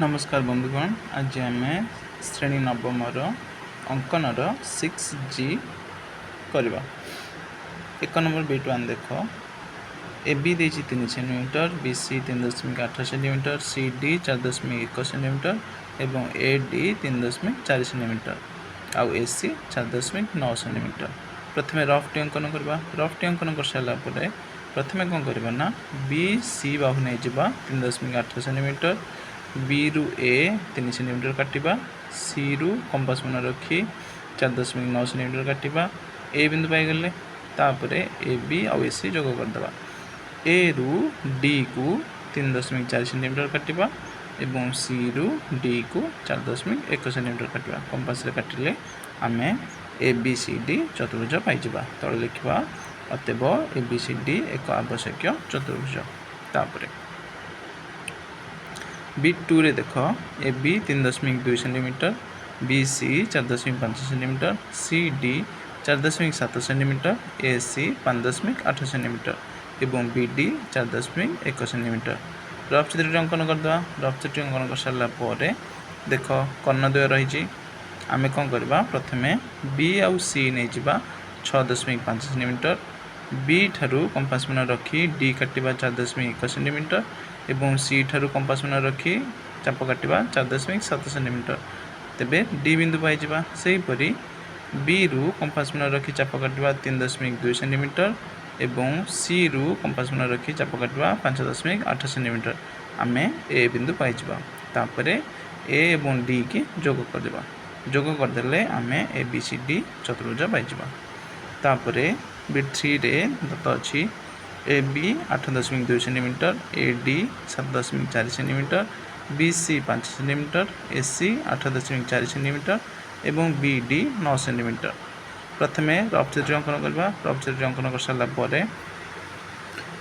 नमस्कार बंधुगण, आज आम श्रेणी नवमर अंकनर 6G करवा। एक नंबर B1 देख ए बी दे 3 सेमी, बी सी 3.8 सेमी, सी डी 4.1 सेमी और ए डी 3.4 सेमी आउ ए सी 4.9 सेमी। प्रथम रफ टी अंकन करवा। रफ टी अंकन कर सारापर प्रथम कौन करवा ना बी सी बाहु नहीं जा 3.8 सेमी, बी रु ए 3 सेमी काटिबा, सी रु कंपास मन रखी 4.9 सेमी काटिबा, ए बिंदु पाईगले तापर ए बी आउ ए सी जोग करदे। ए रु डी को 3.4 सेमी काटिबा एवं सी रु डी को 4.1 सेमी काटिबा। कंपास रे काटिले आमे ए बी सी डी चतुर्भुज पाइजिबा। तळे लिखिबा अतएव ए बी सी डी एक आवश्यक चतुर्भुज। तापर B2 रे देख ए बी 3.2 सेमी, बी सी 4.5 सेमी, सी डी 4.7 सेमी, ए सी 5.8 सेमी और बी डी 4.1 सेमी। रफ चित्र अंकन करदे। रफ चित्र अंकन कर सारापर देख कर्णद्वय रही आम कौन करवा प्रथम बी आउ सी नहीं जा 6.5 सेमी, बी ठारू कंपास मन रखी डी काटिबा 4.1 सेमी एवं सी ठारू कंपास मन रखी चाप काटिबा 4.7 सेमी। तेबे डी बिंदु पाइजिबा। सेहीपरि बी रु कंपास मन रखी चाप काटिबा 3.2 सेमी एवं सी रु कंपास मन रखी चाप काटिबा 5.8 सेमी। आमे ए बिंदु पाइजिबा। तापरे ए एवं डी की जोग करदेबा। जोग करदेले आमे ए बी सी डी चतुर्भुज पाइजिबा। तापरे B3 रे दत्त अछि ए बी 8.2 सेमी, ए डी 7.4 सेमी, बी सी 5 सेमी, ए सी 8.4 सेमी एवं बी डी 9 सेमी। प्रथम रफ चित्र अंकन करवा। रफ चित्र अंकन कर सारापर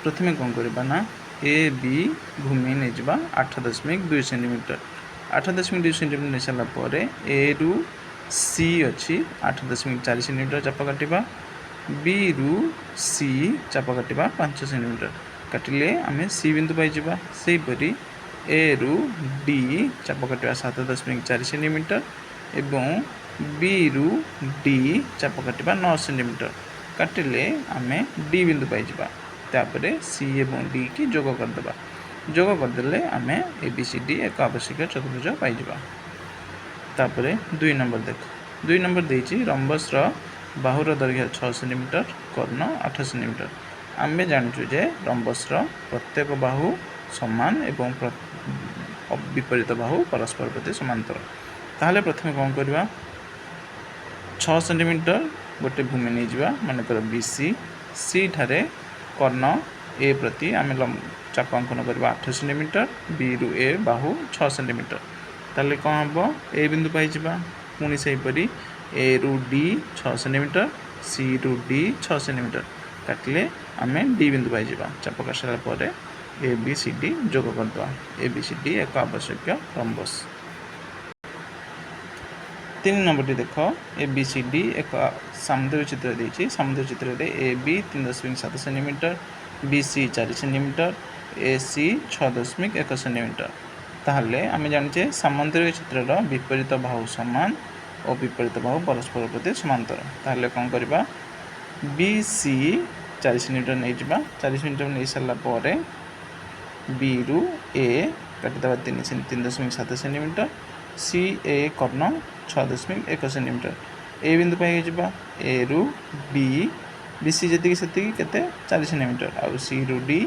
प्रथम कौन करवा ना ए बी भूमि नहीं जा 8.2 सेमी। 8.2 सेमी नहीं सारापर ए रु सी अच्छी 8.4 सेमी चाप काटिबा, बी रु सी चाप काटिबा 5 सेमी काटिले आमे सी बिंदु पाइजिबा। सेहीपरि ए रु डी चाप काटिबा 7.4 सेमी एवं बी रु डी चाप काटिबा 9 सेमी काटिले आमे डी बिंदु पाइजिबा। तापरे सी एवं डी की जोग करदेबा। जोग करदेले आमे ए बी सी डी एक आवश्यक चतुर्भुज पाइजिबा। तापरे 2 नंबर देख। 2 नंबर देछि रंबस रो बाहुर दैर्घ्य 6 सेमी, कर्ण 8 सेमी। आमे जानचु जे रंबस रो प्रत्येक बाहु समान एवं विपरीत बाहु परस्पर प्रति समांतर। ताहले प्रथम कौन करवा 6 सेमी गोटे भूमि नहीं जा मानकर बी सी ठारे कर्ण ए प्रति आमे चाप अंकन करवा 8 सेमी, बी रु ए बाहु 6 सेमी। ताहले कौन हम ए बिंदु पाइजिबा। पुणी सेहीपरि ए रु डी 6 सेमी, सी रु डी 6 सेमी काटिले आमे डी बिंदु पाइजिबा। चाप कर सारापर ए बी सी डी जोग करदे। ए बी सी डी एक आवश्यक रंबस। 3 नंबर देख ए बी सी डी एक सामुद्रिक चित्र देछि। सामुद्रिक चित्र रे ए बी 3.7 सेमी, बी सी 4 सेमी, ए सी 6.1 सेमी। ताहले आमे जानिछे सामुद्रिक चित्रर विपरीत बाहु समान और विपरीत बाहु परस्पर प्रति समांतर। ताहले कौन करवा बी सी 4 सेमी नहीं जा 4 सेमी नहीं सारा पर बी रु ए काटिदेवा 3.7 सेमी, सी ए कर्ण 6.1 सेमी। ए बिंदु पाई जा ए रु बी बी सी जी से 4 सेमी आउ सी रु डी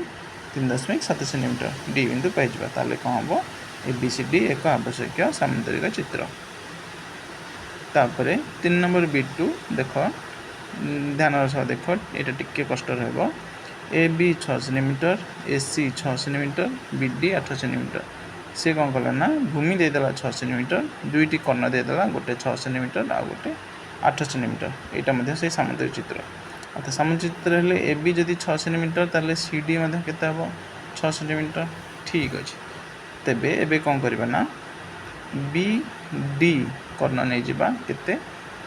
3.7 सेमी डी बिंदु पाई जा। ताहले कौन हम ए बी सी डी एक आवश्यक सामुद्रिक चित्र। तापर 3 नंबर B2 देख ध्यान सह देख ये टिके कष्ट रहा। ए बी 6 सेमी, ए सी 6 सेमी, बी डी 8 सेमी। सी कौन कला ना भूमि देदेला 6 सेमी, दुईटी कर्ण देदेला गोटे 6 सेमी आउ गोटे 8 सेमी। यहाँ से सामुद्रिक चित्र। अर्थात सामुद्रिक चित्र हेले ए बी जदि 6 सेमी ताले सी डी केते हम 6 सेमी। ठीक अच्छे। तेबे एबे कौन करवा ना बी डी कर्ण नहीं जा केते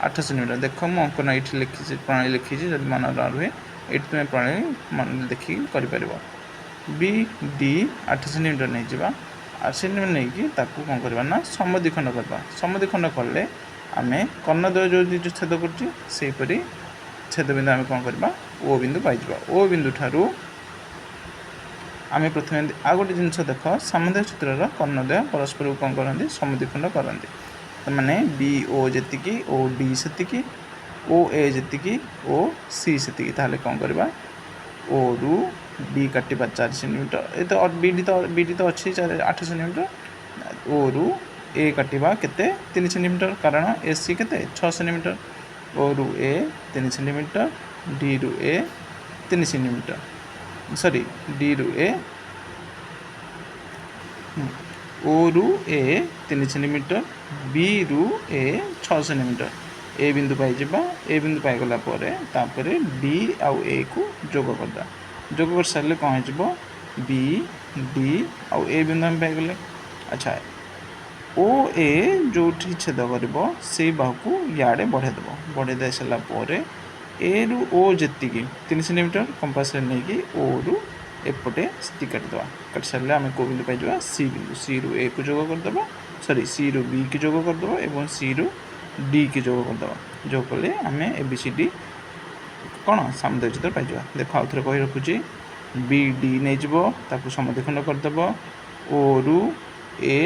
8 सेमी। देख मु अंकन ये लिखी प्रणाली लिखी जब मन न रुहे ये तुम प्रणाली मन देखिक कर बी डी 8 सेमी नहीं जा सेंटीमीटर नहीं कि ताकू कौन करवा ना समद्विखंड करवा समद्विखंड कले आमे कर्णद्वय जो छेद करछि सेहीपरि छेद बिंदु आमे कौन करवा ओ बिंदु पाइबा ओ बिंदु ठारू आमे प्रथमे आ गोटे जिनस देख सामुदाय चित्रर कर्णद्वय परस्पर कौन करती समद्विखंड करती माने बी ओ जेतिकी ओ डी सेतिकी ओ ए जेतिकी ओ सी सेतिकी ताहले कौन करवा ओ रु डी काटिबा 4 सेंटीमीटर ए तो बीडी तो अच्छी 8 सेंटीमीटर ओ रु ए काटिबा केते 3 सेंटीमीटर कारण ए सी केते 6 सेंटीमीटर ओ रु ए 3 सेंटीमीटर डी रु ए 3 सेंटीमीटर सॉरी डी रु ए ओ रु ए 3 सेंटीमीटर बी रु ए 6 सेंटीमीटर ए बिंदु पाइबा ए बिंदु पाइगला तापर डी आउ ए को जोग करदा जोग कर सारे कौन हो बी डी आउ ए बिंदु हम पाइगले अच्छा ओ ए जो छेद कर से बाहु को इे बढ़े दे सारापर ए रु ओ जी 3 सेंटीमीटर कंपास नहीं कि ओ रु एपटे सी काटिदेवा काटि सारे आम कौ बिंदु पाइबा सी रु ए को जोग करदे सॉरी सी रु बी की जोग करदे और सी रु डी की जोग करदे जोग कले आम ए बी सी डी कौन सामुदायिक चित्र पाइबा देख आउ थे कही रखुची बी डी नहीं समद्विखंड करदेव ओ रु ए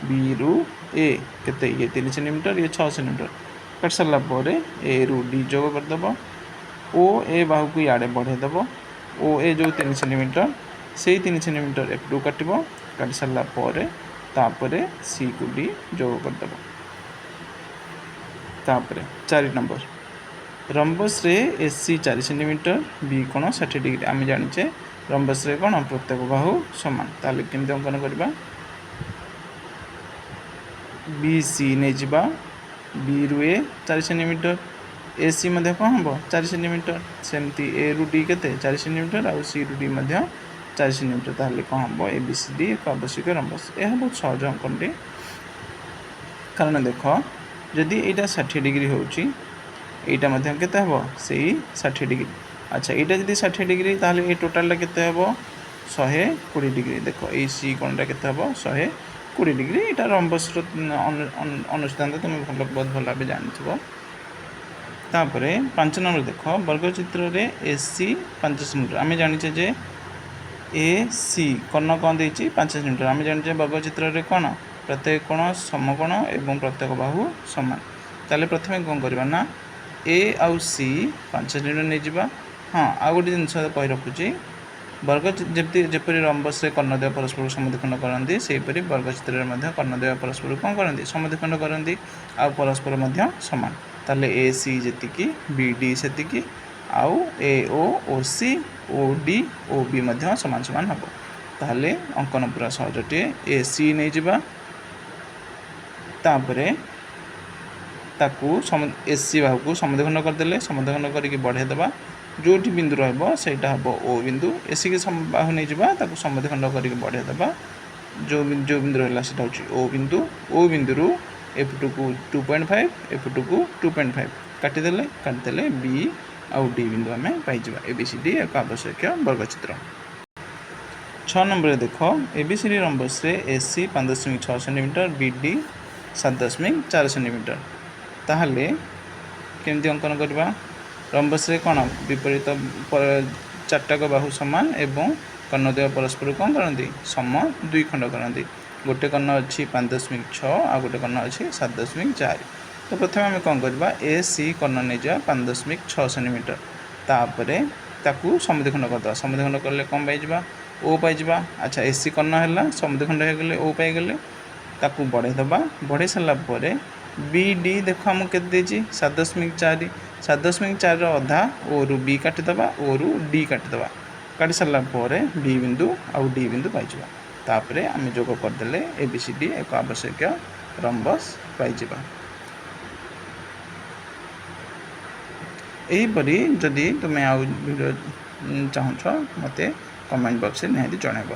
बी रु ए केते ये 3 सेंटीमीटर ये 6 सेंटीमीटर काट सारापर ए रु डी जोग करदेव ओ ए बाहु को इे बढ़ेदेव ओ ए जो 3 सेंटीमीटर से 3 सेंटीमीटर एपटू काटब काटि सारापर तापर सी को डी जोग करदेव तापर 4 नंबर रंबस रे एसी 4 सेंटीमीटर बी कोण 60 डिग्री आम जाचे रंबस रे कोण प्रत्येक बाहु समान ताले केमती अंकन करबा बी सी नहीं जावा बी रु ए 4 सेंटीमीटर ए सी मध्य कौन हम 4 सेंटीमीटर सेमती ए रु डी के 4 सेंटीमीटर आउ सी रु डी 4 सेंटीमीटर ताहले कौन हम ए बी सी डी एक आवश्यक रंबस यह बहुत सहज अंकन टे कारण देख जदि यहाँ 60 डिग्री होची एटा मध्य केते हबो सेही 60 डिग्री अच्छा एटा जदि 60 डिग्री ताहले ए टोटल केते हबो 120 डिग्री देखो ए सी कोणटा केते हबो 120 डिग्री एटा रंबस अनुष्ठान तुम बहुत भल भाव जानिथिबो तापर 5 नंबर देख वर्गचित्र रे एसी 5 सेंटीमीटर आम जानिचे जे ए सी कर्ण कौन देछि 5 सेंटीमीटर आम जानिचे वर्गचित्र रे कोण प्रत्येक कोण समकोण एवं प्रत्येक बाहु समान ताले प्रथमे कौन करबा ना ए आउ सी 5 सेंटीमीटर नहीं जावा हाँ आ गोटे जिनस कही रखुची वर्ग जपरी रंबस कर्णद्वय परस्पर समद्विखंड करती सेहीपरि वर्गचित्र में कर्णद्वय परस्पर कौन करती समद्विखंड करती आ परस्पर सामान ताले ए सी जी बी डी से आउ ए ओ सी ओ डी ओ बी सामान सामान हम ताले अंकन पूरा सहजटे ए सी नहीं जावा तापरे ताकू एसी बाहु को समद्विखंड करदे समद्विखंड करके बढ़ेदेवा जो बिंदु रहा हम ओ बिंदु एसी के बाहु नहीं जावा ताकू समद्विखंड करके बढ़ेदेवा जो बिंदु रहा ओ बिंदु रु एपटू को 2.5 एपटू को 2.5 काटिदेले बी आउ डी बिंदु आम पाइबा ए बी सी डी एक आवश्यक वर्गचित्र 6 नंबर देख A B C D rhombus रे AC 5.6 centimetre B D 7.4 centimetre ताहले केमती अंकन करवा रंबस रे कौन विपरीत चारटाक बाहु सामान एवं कर्णद्वय परस्पर कौन करती सम दुई खंड करती गोटे कर्ण अच्छी 5.6 आ गोटे कर्ण अच्छी 7.4 तो प्रथम आम कौन करवा ए सी कर्ण नहीं जा 5.6 सेंटीमीटर तापर ताकू समद्विखंड करदे समद्विखंड कले कौन पाइबा ओ पाइबा अच्छा ए सी कर्ण है समद्विखंड हो गले ओ पाइगले ताकू बढ़ेदेवा बढ़े सारापर बी डी देख आम के 7.4 7.4 अधा ओ रु बी काटिदेवा ओ रु डी काटिदेवा काटि सारापर बी बिंदु आउ डी बिंदु पाइबा तापर आम जोग करदे ए बी सी डी एक आवश्यक रंबस पाइबा यहीपरि जदि तुम्हें आउ वीडियो चाहूँ मत कमेंट बॉक्स में निहाती जनइब।